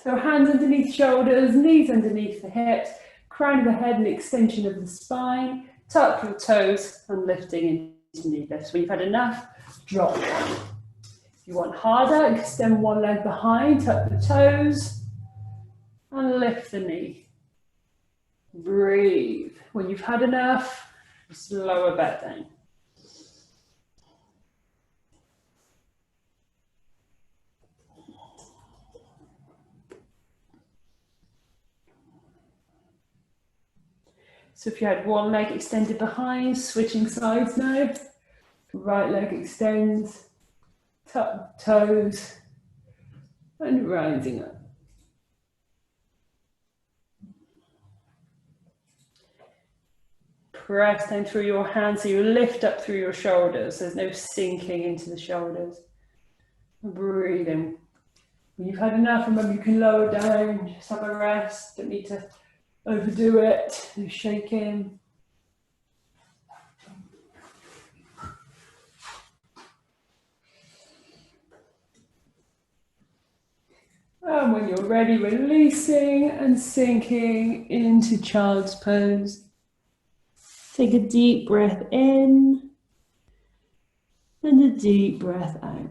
So hands underneath shoulders, knees underneath the hips, crown of the head and extension of the spine. Tuck your toes and lifting into knee lifts. When you've had enough, drop down. If you want harder, extend one leg behind, tuck the toes and lift the knee. Breathe. When you've had enough, just lower back down. So if you had one leg extended behind, switching sides now. Right leg extends, tuck toes, and rising up. Press down through your hands so you lift up through your shoulders. There's no sinking into the shoulders. Breathe in. When you've had enough, remember you can lower down, just have a rest. Don't need to overdo it. No shaking. And when you're ready, releasing and sinking into child's pose. Take a deep breath in and a deep breath out.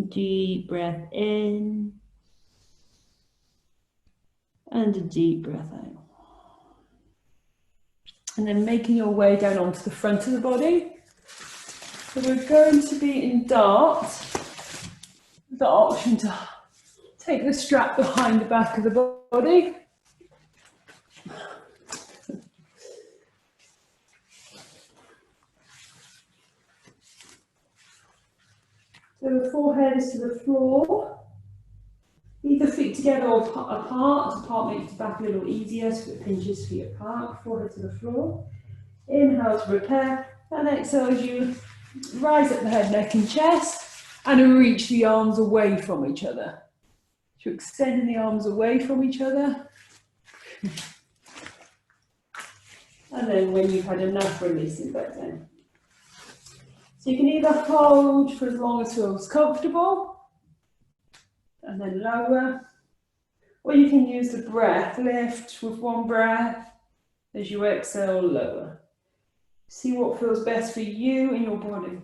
Deep breath in and a deep breath out. And then making your way down onto the front of the body. So we're going to be in dart. The option to take the strap behind the back of the body. So the forehead is to the floor. Either feet together or apart. Apart makes the back a little easier, so it pinches feet apart. Forehead to the floor. Inhale to repair, and exhale as you rise up the head, neck and chest, and reach the arms away from each other. So extending the arms away from each other. And then when you've had enough, releasing back down. So you can either hold for as long as feels comfortable, and then lower, or you can use the breath, lift with one breath, as you exhale, lower. See what feels best for you and your body.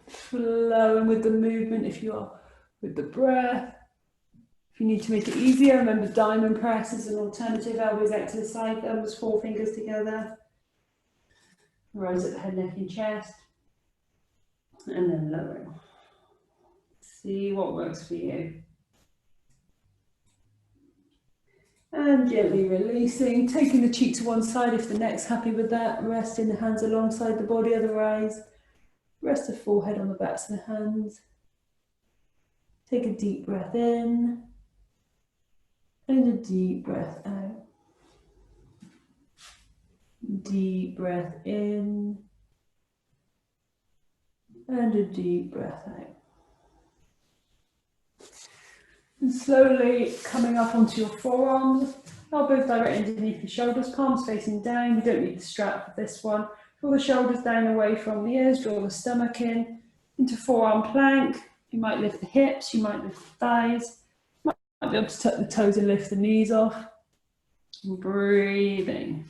Flowing with the movement if you are with the breath. If you need to make it easier, remember diamond press is an alternative. Elbows out to the side, thumbs, four fingers together. Rise at the head, neck and chest. And then lowering. See what works for you. And gently releasing, taking the cheek to one side if the neck's happy with that. Resting the hands alongside the body, otherwise rest the forehead on the backs of the hands. Take a deep breath in and a deep breath out. Deep breath in and a deep breath out. And slowly coming up onto your forearms, elbows directly underneath the shoulders, palms facing down. You don't need the strap for this one. Draw the shoulders down away from the ears, draw the stomach in, into forearm plank. You might lift the hips, you might lift the thighs. You might be able to tuck the toes and lift the knees off. And breathing.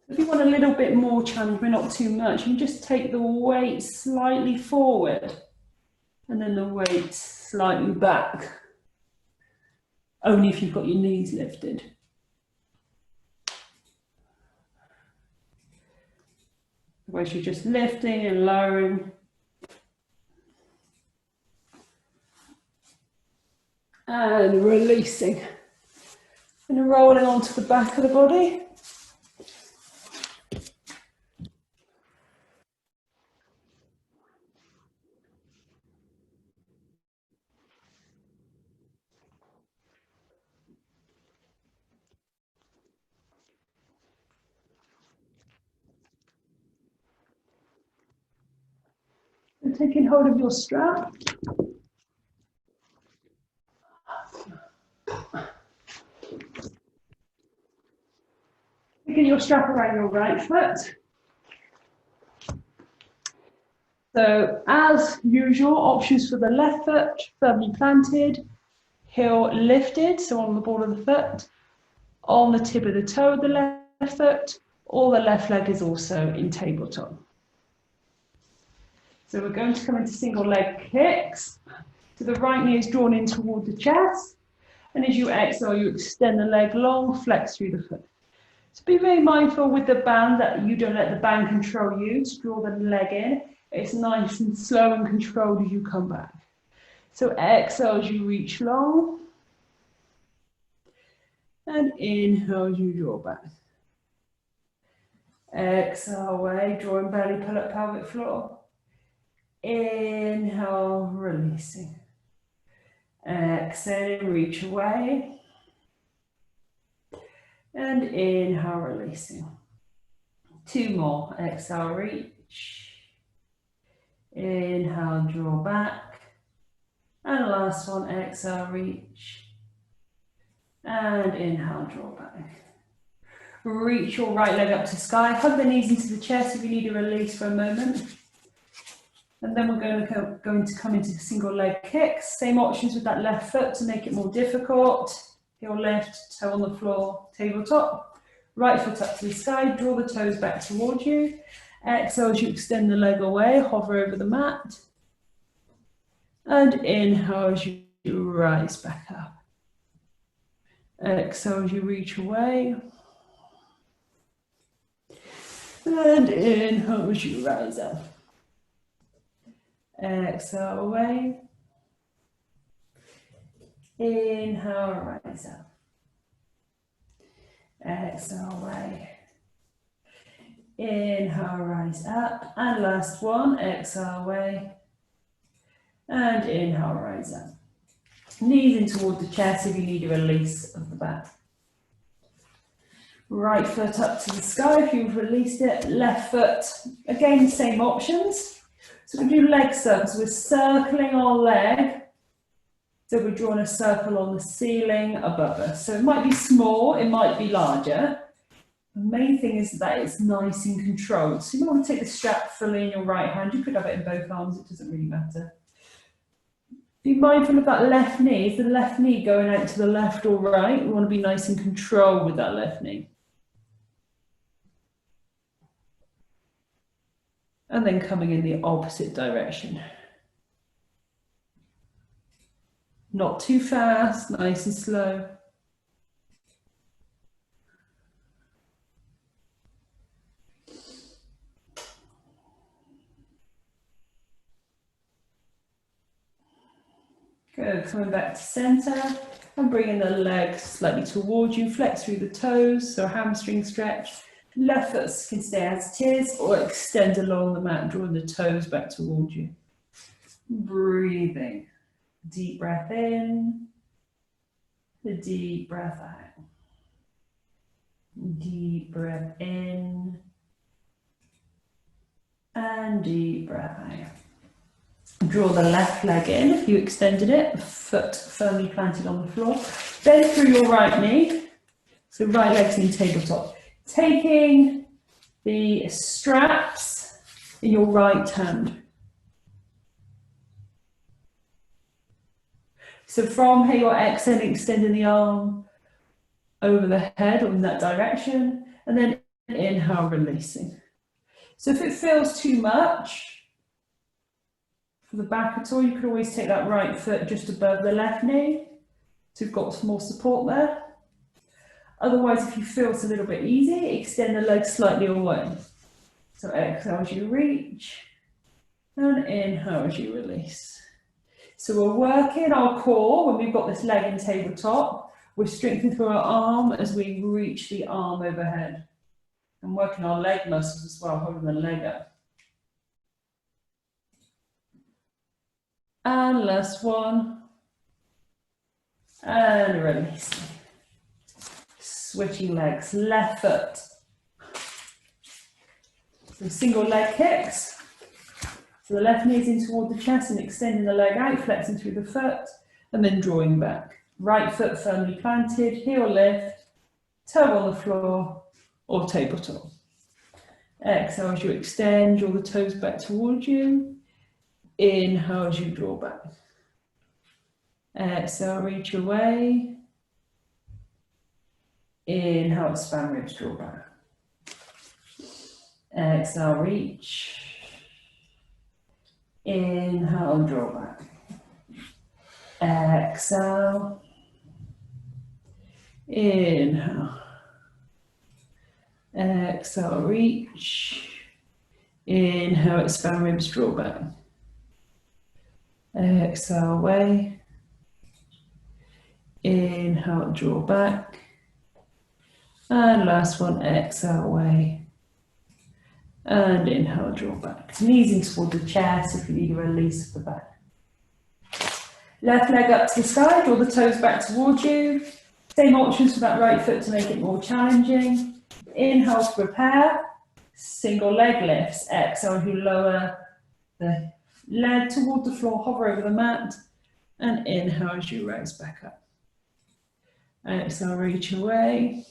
If you want a little bit more challenge, but not too much, you can just take the weight slightly forward and then the weight slightly back. Only if you've got your knees lifted. Otherwise you're just lifting and lowering. And releasing. And rolling onto the back of the body. taking hold of your strap. Taking your strap around your right foot. So as usual, options for the left foot, firmly planted, heel lifted, so on the ball of the foot, on the tip of the toe of the left foot, or the left leg is also in tabletop. So we're going to come into single leg kicks. So the right knee is drawn in toward the chest, and as you exhale, you extend the leg long, flex through the foot. So be very mindful with the band that you don't let the band control you to draw the leg in. It's nice and slow and controlled as you come back. So exhale as you reach long, and inhale as you draw back. Exhale away, drawing belly, pull up pelvic floor. Inhale, releasing. Exhale, reach away. And inhale, releasing. Two more. Exhale, reach. Inhale, draw back. And last one, exhale, reach. And inhale, draw back. Reach your right leg up to sky. Hug the knees into the chest if you need a release for a moment. And then we're going to come into single leg kicks. Same options with that left foot to make it more difficult. Heel lift, toe on the floor, tabletop. Right foot up to the sky, draw the toes back towards you. Exhale as you extend the leg away, hover over the mat. And inhale as you rise back up. Exhale as you reach away. And inhale as you rise up. Exhale away. Inhale, rise up. Exhale away. Inhale, rise up. And last one, exhale away. And inhale, rise up. Knees in toward the chest if you need a release of the back. Right foot up to the sky if you've released it. Left foot, again, same options. So we do leg circles. We're circling our leg. So we're drawing a circle on the ceiling above us. So it might be small, it might be larger. The main thing is that it's nice and controlled. So you might want to take the strap fully in your right hand. You could have it in both arms, it doesn't really matter. Be mindful of that left knee. Is the left knee going out to the left or right? We want to be nice and controlled with that left knee. And then coming in the opposite direction. Not too fast, nice and slow. Good, coming back to center and bringing the legs slightly towards you. Flex through the toes, so hamstring stretch. Left foot can stay as it is or extend along the mat, drawing the toes back towards you. Breathing. Deep breath in, the deep breath out. Deep breath in, and deep breath out. Draw the left leg in if you extended it, foot firmly planted on the floor. Bend through your right knee, so right leg's in tabletop. Taking the straps in your right hand. So from here, you're exhaling, extending the arm over the head or in that direction, and then inhale, releasing. So if it feels too much for the back at all, you could always take that right foot just above the left knee, so you've got some more support there. Otherwise, if you feel it's a little bit easy, extend the legs slightly away. So exhale as you reach, and inhale as you release. So we're working our core when we've got this leg in tabletop. We're strengthening through our arm as we reach the arm overhead. And working our leg muscles as well, holding the leg up. And last one. And releasing. Switching legs, left foot. Some single leg kicks. So the left knee is in toward the chest and extending the leg out, flexing through the foot, and then drawing back. Right foot firmly planted, heel lift, toe on the floor, or tabletop. Exhale as you extend, draw the toes back towards you. Inhale as you draw back. Exhale, reach away. Inhale, expand ribs, draw back. Exhale, reach. Inhale, draw back. Exhale. Inhale. Exhale, reach. Inhale, expand ribs, draw back. Exhale, away. Inhale, draw back. And last one, exhale, away. And inhale, draw back. Knees in toward the chest if you need a release of the back. Left leg up to the sky, draw the toes back towards you. Same options for that right foot to make it more challenging. Inhale to prepare. Single leg lifts. Exhale, you lower the leg toward the floor, hover over the mat. And inhale as you rise back up. Exhale, reach away.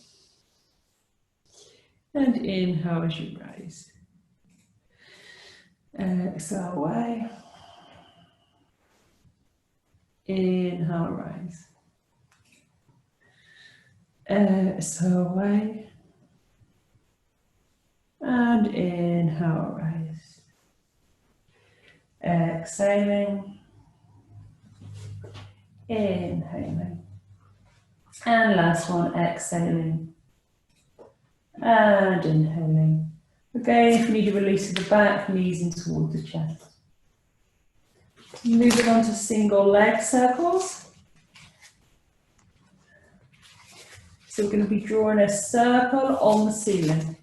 And inhale as you rise. Exhale, away. Inhale, rise. Exhale, away. And inhale, rise. Exhaling. Inhaling. And last one, exhaling. And inhaling. Again, if you need a release of the back, knees in toward the chest. Moving on to single leg circles. So we're going to be drawing a circle on the ceiling.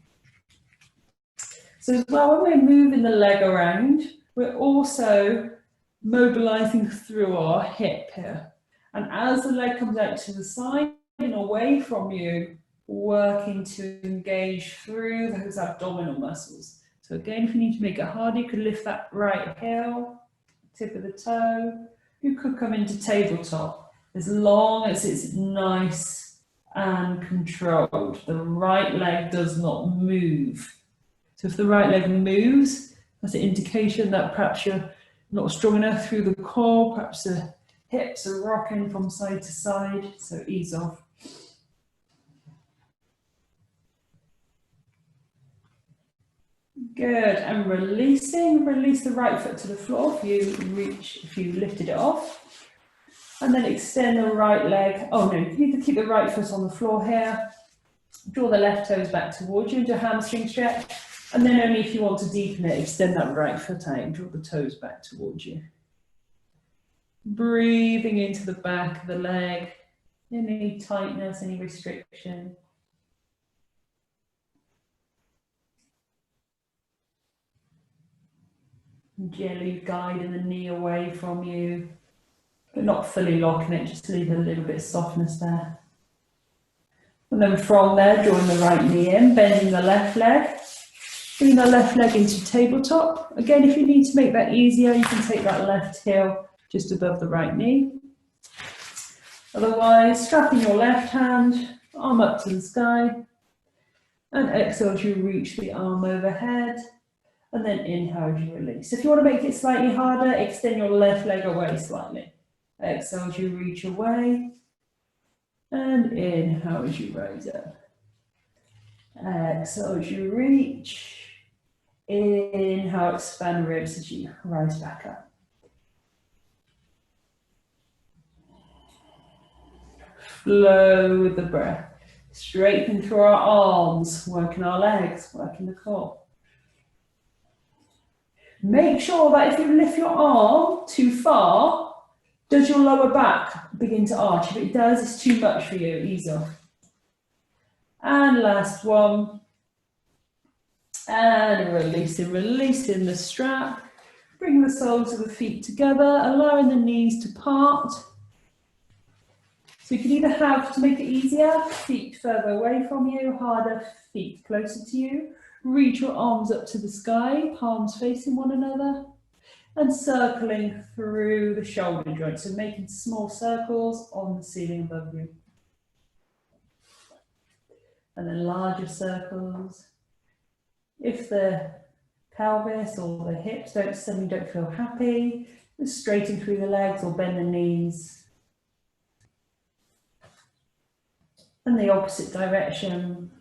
So as well, when we're moving the leg around, we're also mobilizing through our hip here. And as the leg comes out to the side and away from you, working to engage through those abdominal muscles. So again, if you need to make it harder, you could lift that right heel, tip of the toe. You could come into tabletop as long as it's nice and controlled. The right leg does not move. So if the right leg moves, that's an indication that perhaps you're not strong enough through the core, perhaps the hips are rocking from side to side, so ease off. Good, and releasing, release the right foot to the floor if you lifted it off. And then extend the right leg. Oh no, you need to keep the right foot on the floor here. Draw the left toes back towards you into a hamstring stretch. And then only if you want to deepen it, extend that right foot out and draw the toes back towards you. Breathing into the back of the leg. Any tightness, any restriction. Gently guiding the knee away from you, but not fully locking it, just leave a little bit of softness there. And then from there, drawing the right knee in, bending the left leg, bringing the left leg into tabletop. Again, if you need to make that easier, you can take that left heel just above the right knee. Otherwise, strapping your left hand, arm up to the sky, and exhale as you reach the arm overhead. And then inhale as you release. If you want to make it slightly harder, extend your left leg away slightly. Exhale as you reach away. And inhale as you rise up. Exhale as you reach. Inhale, expand ribs as you rise back up. Flow with the breath. Straighten through our arms, working our legs, working the core. Make sure that if you lift your arm too far, does your lower back begin to arch? If it does, it's too much for you, ease off. And last one. And releasing the strap. Bring the soles of the feet together, allowing the knees to part. So you can either have, to make it easier, feet further away from you, harder, feet closer to you. Reach your arms up to the sky, palms facing one another. and circling through the shoulder joint. So making small circles on the ceiling above you. And then larger circles. If the pelvis or the hips suddenly don't feel happy, just straighten through the legs or bend the knees. And the opposite direction.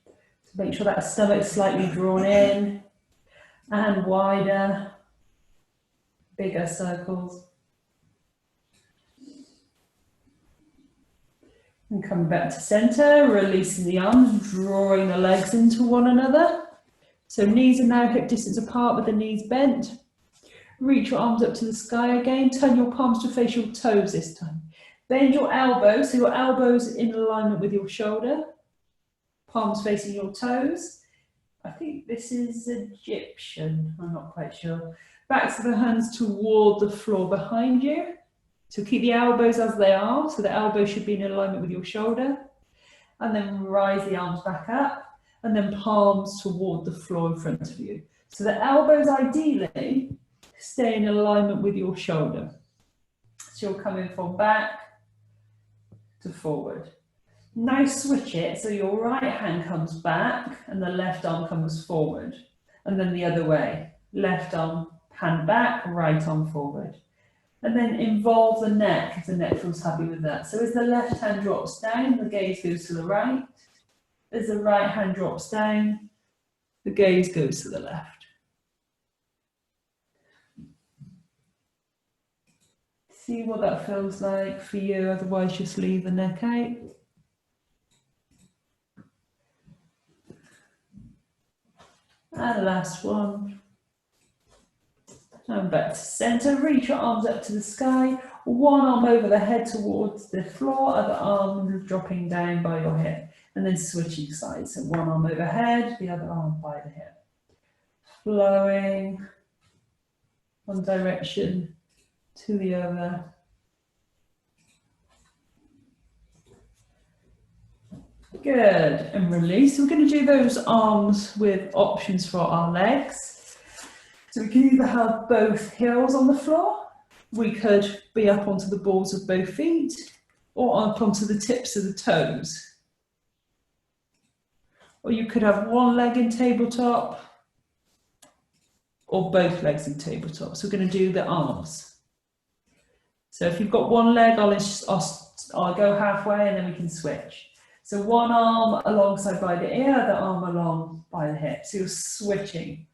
So make sure that stomach's slightly drawn in and wider, bigger circles. And come back to center, releasing the arms, drawing the legs into one another. So knees are now hip distance apart with the knees bent. Reach your arms up to the sky again. Turn your palms to face your toes this time. Bend your elbows, so your elbows in alignment with your shoulder. Palms facing your toes. I think this is Egyptian, I'm not quite sure. Backs of the hands toward the floor behind you. So keep the elbows as they are, so the elbow should be in alignment with your shoulder. And then rise the arms back up, and then palms toward the floor in front of you. So the elbows ideally stay in alignment with your shoulder. So you're coming from back to forward. Now switch it, so your right hand comes back and the left arm comes forward. And then the other way, left arm, hand back, right arm forward. And then involve the neck if the neck feels happy with that. So as the left hand drops down, the gaze goes to the right. As the right hand drops down, the gaze goes to the left. See what that feels like for you, otherwise just leave the neck out. And last one. And back to center, reach your arms up to the sky, one arm over the head towards the floor, other arm dropping down by your hip, and then switching sides. So one arm overhead, the other arm by the hip. Flowing one direction to the other. Good, and release. We're going to do those arms with options for our legs. So we can either have both heels on the floor, we could be up onto the balls of both feet, or up onto the tips of the toes. Or you could have one leg in tabletop, or both legs in tabletop. So we're going to do the arms. So if you've got one leg, I'll go halfway and then we can switch. So one arm alongside by the ear, the arm along by the hip. So you're switching.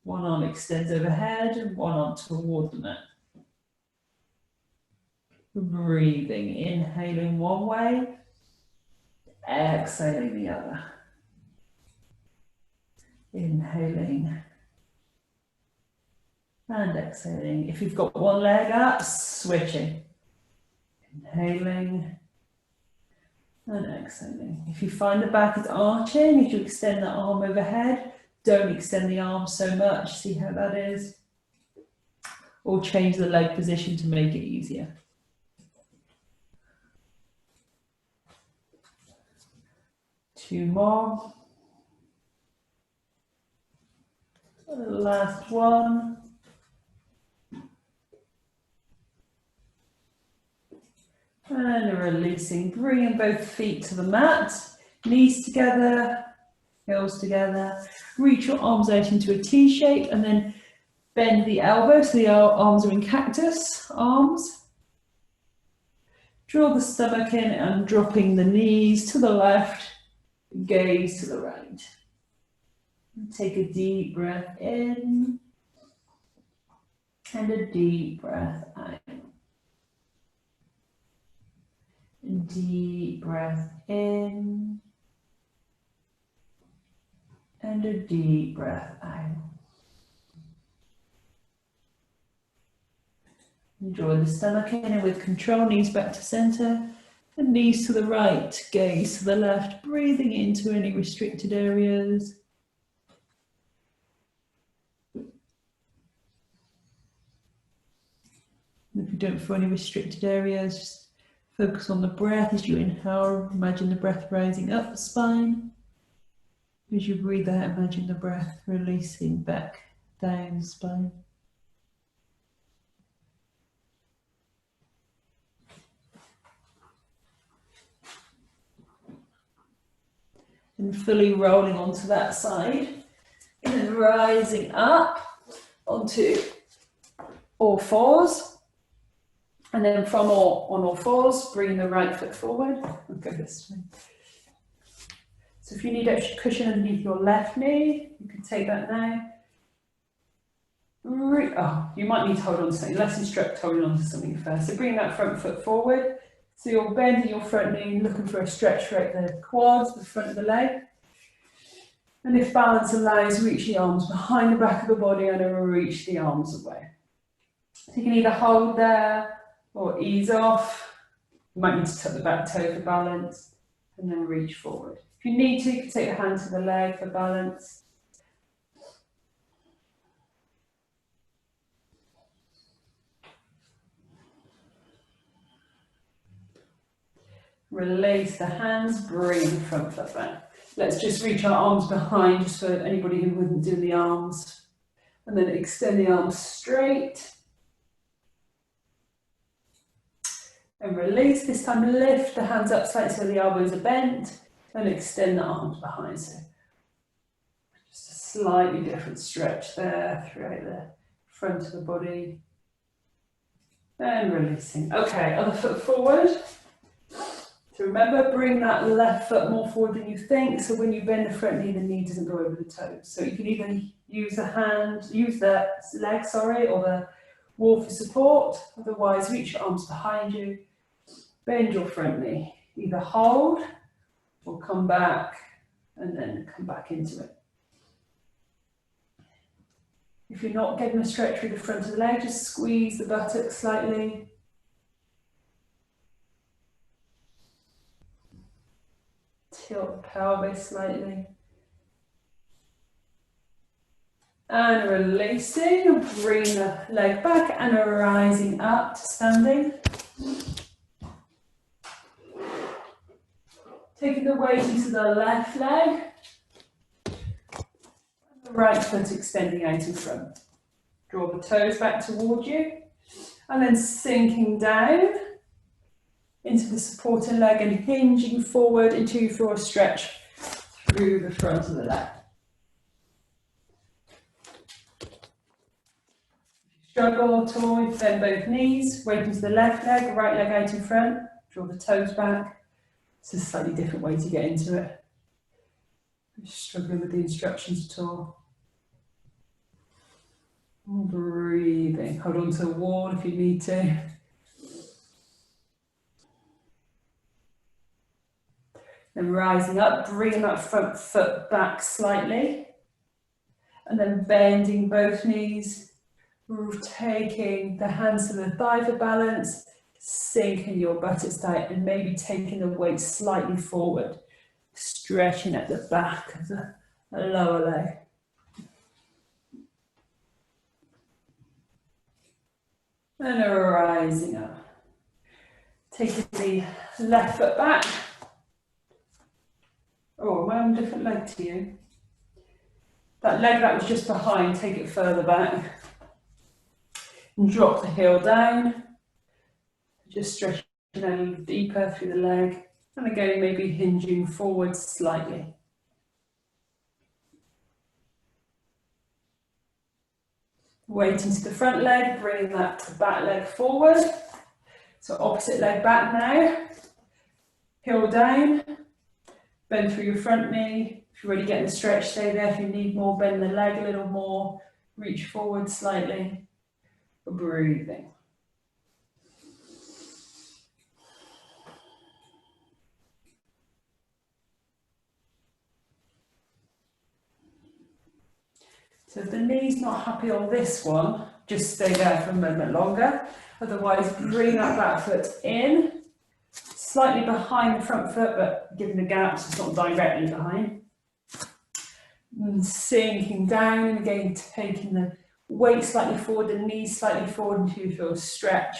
One arm extends overhead and one arm toward the mat. Breathing, inhaling one way, exhaling the other. Inhaling and exhaling. If you've got one leg up, switching. Inhaling and exhaling. If you find the back is arching, if you extend the arm overhead, don't extend the arm so much. See how that is? Or change the leg position to make it easier. Two more. Last one. And releasing, bringing both feet to the mat, knees together, heels together. Reach your arms out into a T shape and then bend the elbows so the arms are in cactus arms. Draw the stomach in and dropping the knees to the left, gaze to the right. Take a deep breath in and a deep breath out. Deep breath in and a deep breath out. Draw the stomach in and with control, knees back to center and knees to the right, gaze to the left, breathing into any restricted areas. If you don't feel any restricted areas, just focus on the breath as you inhale. Imagine the breath rising up the spine. As you breathe out, imagine the breath releasing back down the spine. And fully rolling onto that side. And then rising up onto all fours. And then from on all fours, bring the right foot forward. I'll go this way. So if you need extra cushion underneath your left knee, you can take that now. Oh, you might need to hold on to something. Let's instruct holding on to something first. So bring that front foot forward. So you're bending your front knee, looking for a stretch right the quads, the front of the leg. And if balance allows, reach the arms behind the back of the body and reach the arms away. So you can either hold there or ease off. You might need to tuck the back toe for balance and then reach forward. If you need to, you can take your hand to the leg for balance. Release the hands, bring the front foot back. Let's just reach our arms behind, just for anybody who wouldn't do the arms. And then extend the arms straight. And release. This time lift the hands up slightly so the elbows are bent. And extend the arms behind. So just a slightly different stretch there throughout the front of the body. And releasing. Okay, other foot forward. So remember, bring that left foot more forward than you think. So when you bend the front knee, the knee doesn't go over the toes. So you can either use the leg, or the wall for support. Otherwise, reach your arms behind you. Bend your front knee. Either hold or come back and then come back into it. If you're not getting a stretch through the front of the leg, just squeeze the buttocks slightly. Tilt the pelvis slightly. And releasing, bring the leg back and rising up to standing. Taking the weight into the left leg. And the right foot extending out in front. Draw the toes back towards you. And then sinking down into the supporting leg and hinging forward until you feel a stretch through the front of the leg. If you struggle at all, bend both knees, weight into the left leg, right leg out in front, draw the toes back. It's a slightly different way to get into it. If you're struggling with the instructions at all. Breathing, hold on to the wall if you need to. Then rising up, bringing that front foot back slightly. And then bending both knees, taking the hands to the thigh for balance, sinking your buttocks tight and maybe taking the weight slightly forward, stretching at the back of the lower leg. And rising up. Taking the left foot back. Oh, am I on a different leg to you? That leg that was just behind, take it further back. And drop the heel down. Just stretching a little deeper through the leg. And again, maybe hinging forward slightly. Weight into the front leg, bringing that back leg forward. So opposite leg back now. Heel down. Bend through your front knee. If you're already getting the stretch, stay there. If you need more, bend the leg a little more. Reach forward slightly. Breathing. So if the knee's not happy on this one, just stay there for a moment longer. Otherwise, bring that back foot in. Slightly behind the front foot, but giving the gap so it's not directly behind. And sinking down, and again taking the weight slightly forward, the knees slightly forward until you feel a stretch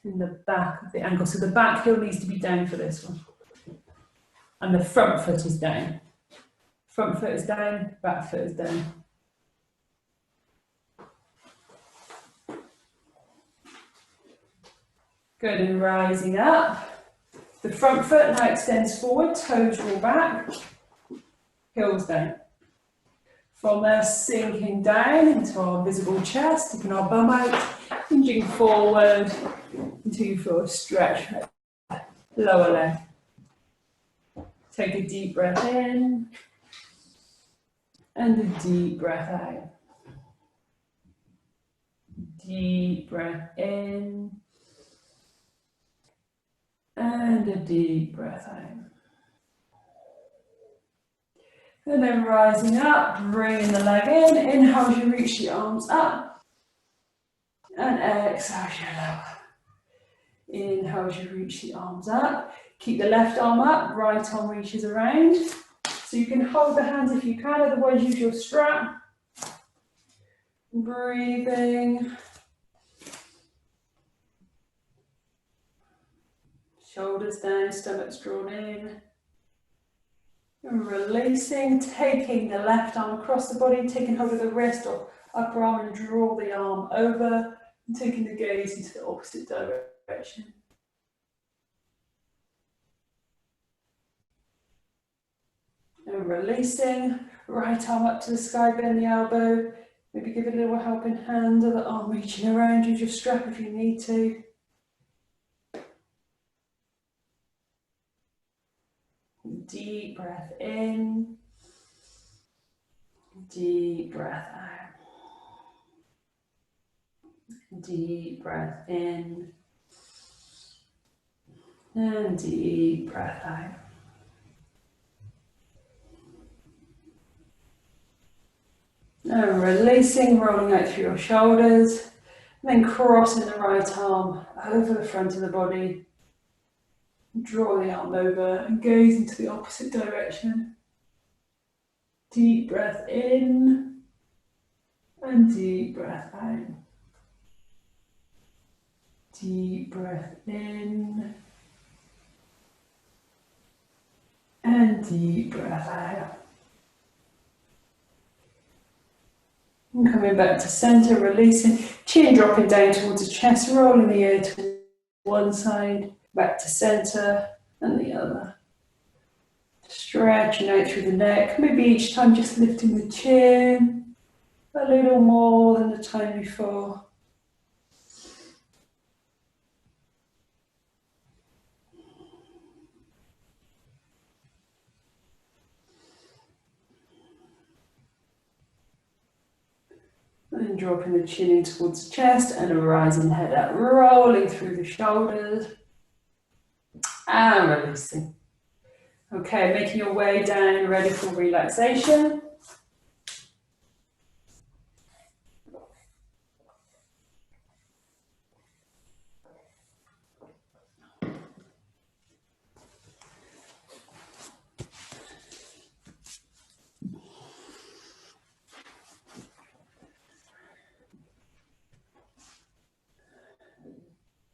in the back of the ankle. So the back heel needs to be down for this one. And the front foot is down. Front foot is down, back foot is down. Good, and rising up. The front foot now extends forward, toes roll back, heels down. From there, sinking down into our visible chest, taking our bum out, hinging forward until you feel a stretch. Lower leg. Take a deep breath in and a deep breath out. Deep breath in and a deep breath out. And then rising up, bringing the leg in. Inhale as you reach the arms up. And exhale as you lower. Inhale as you reach the arms up. Keep the left arm up, right arm reaches around. So you can hold the hands if you can, otherwise use your strap. Breathing. Shoulders down, stomach's drawn in. And releasing, taking the left arm across the body, taking hold of the wrist or upper arm and draw the arm over, and taking the gaze into the opposite direction. And releasing, right arm up to the sky, bend the elbow, maybe give it a little helping hand, other arm reaching around, use your strap if you need to. Deep breath in, deep breath out. Deep breath in, and deep breath out. And releasing, rolling out through your shoulders, then crossing the right arm over the front of the body. Draw the arm over and gaze into the opposite direction. Deep breath in and deep breath out. Deep breath in and deep breath out. And coming back to center, releasing, chin dropping down towards the chest, rolling the ear to one side, back to center and the other. Stretching out through the neck, maybe each time just lifting the chin a little more than the time before. And dropping the chin in towards the chest and a rising head up, rolling through the shoulders and releasing. Okay, making your way down, ready for relaxation.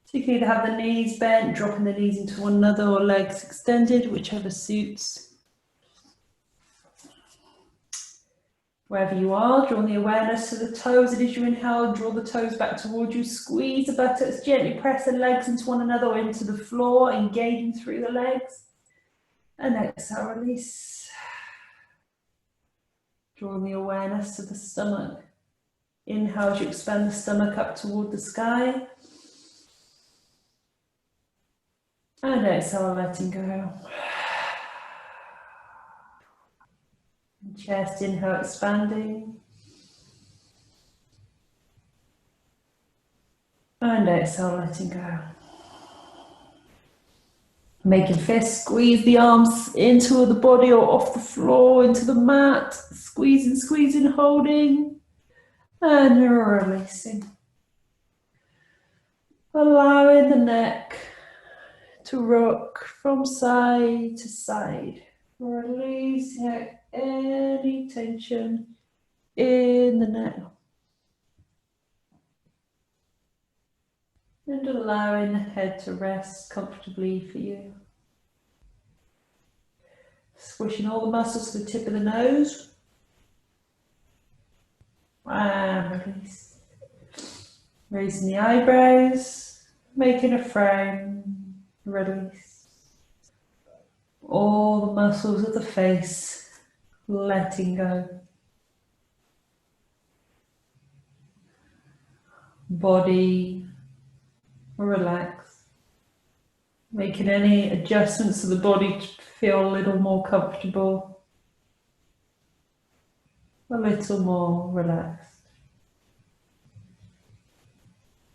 So you can either have the knees bent, dropping the knees into one another, or legs extended, whichever suits. Wherever you are, draw the awareness to the toes, and as you inhale, draw the toes back towards you, squeeze the buttocks, gently press the legs into one another or into the floor, engaging through the legs. And exhale, release. Draw the awareness to the stomach. Inhale as you expand the stomach up toward the sky. And exhale, letting go. Chest, inhale, expanding. And exhale, letting go. Making fists, squeeze the arms into the body or off the floor, into the mat. Squeezing, squeezing, holding. And releasing. Allowing the neck to rock from side to side. Releasing out any tension in the neck. And allowing the head to rest comfortably for you. Squishing all the muscles to the tip of the nose. And release. Raising the eyebrows, making a frown. Release. All the muscles of the face, letting go. Body, relax. Making any adjustments to the body to feel a little more comfortable, a little more relaxed.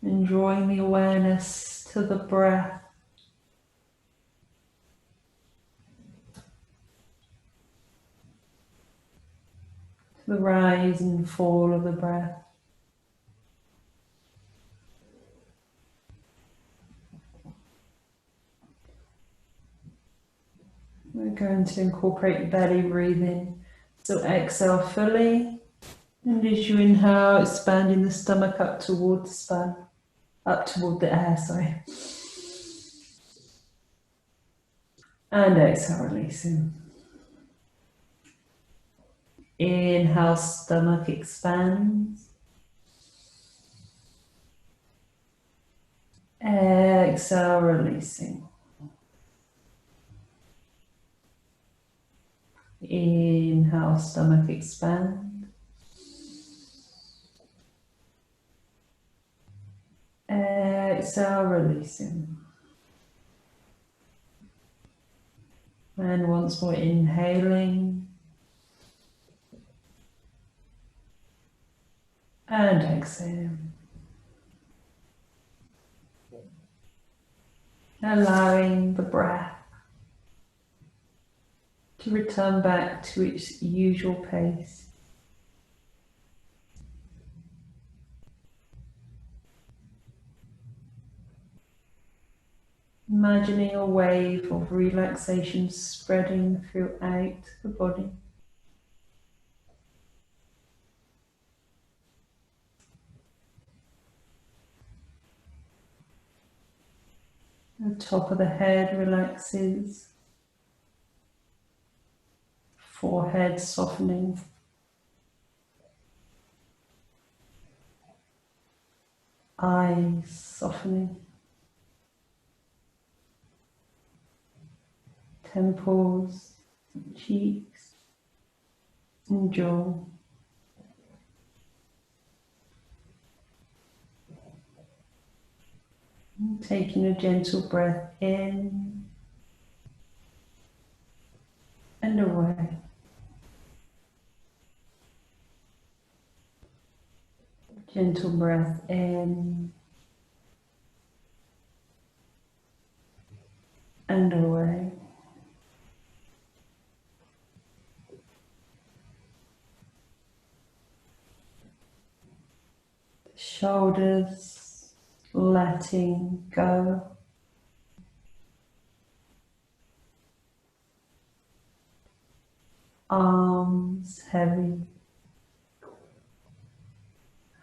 And drawing the awareness to the breath. To the rise and fall of the breath. We're going to incorporate belly breathing. So exhale fully. And as you inhale, expanding the stomach up toward the spine. Up toward the air, sorry. And exhale, releasing. Inhale, stomach expands. Exhale, releasing. Inhale, stomach expand. Exhale, releasing. And once more, inhaling. And exhaling. Allowing the breath to return back to its usual pace. Imagining a wave of relaxation spreading throughout the body. The top of the head relaxes, forehead softening, eyes softening, temples, cheeks, and jaw. Taking a gentle breath in and away. Gentle breath in and away. Shoulders letting go. Arms heavy.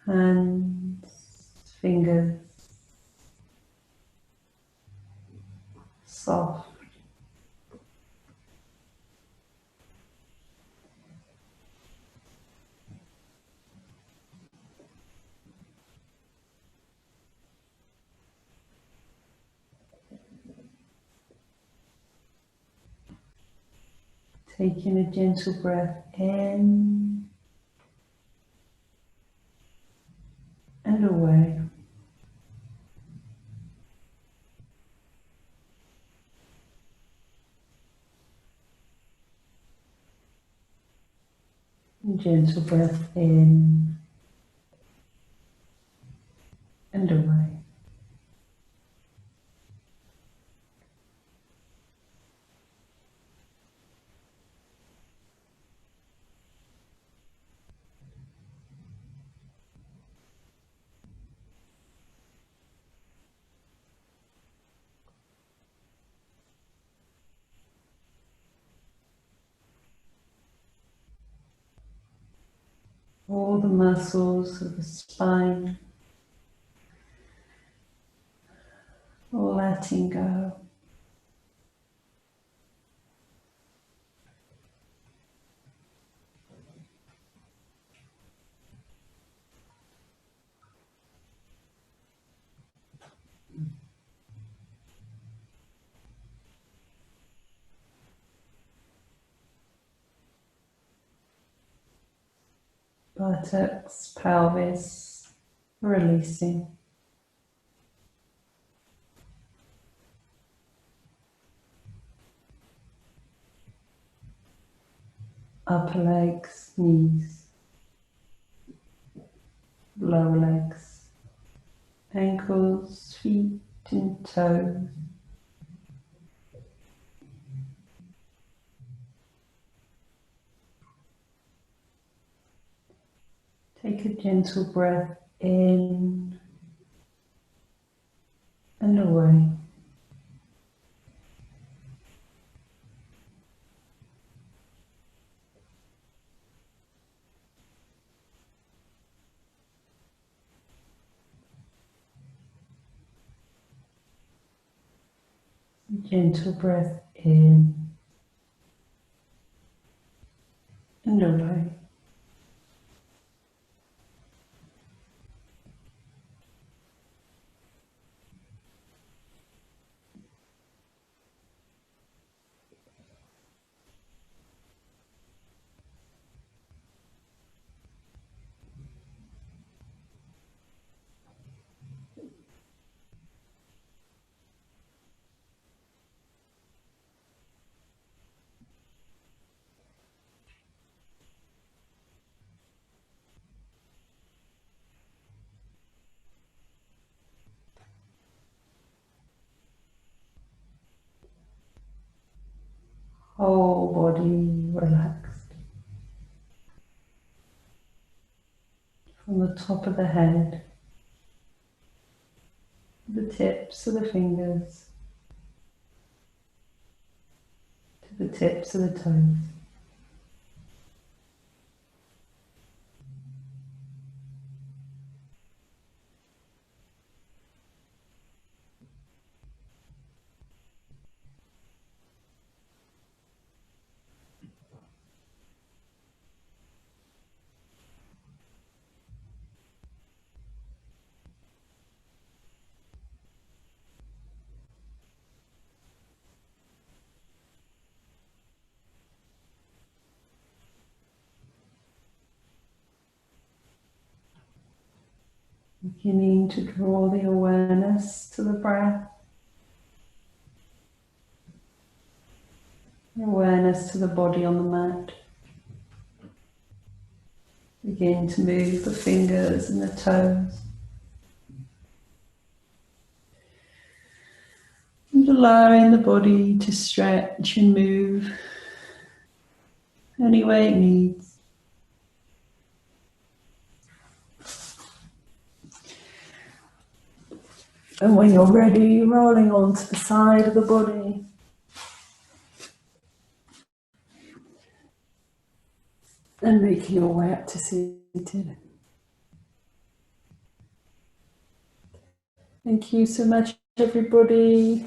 Hands, fingers soft. Taking a gentle breath in and away. Gentle breath in and away. All the muscles of the spine letting go. buttocks, pelvis, releasing. Upper legs, knees, lower legs, ankles, feet and toes. Take a gentle breath in and away. Gentle breath in and away. Whole body relaxed. From the top of the head, the tips of the fingers, to the tips of the toes. Beginning to draw the awareness to the breath, awareness to the body on the mat. Begin to move the fingers and the toes. And allowing the body to stretch and move any way it needs. And when you're ready, rolling onto the side of the body. And making your way up to seated. Thank you so much, everybody.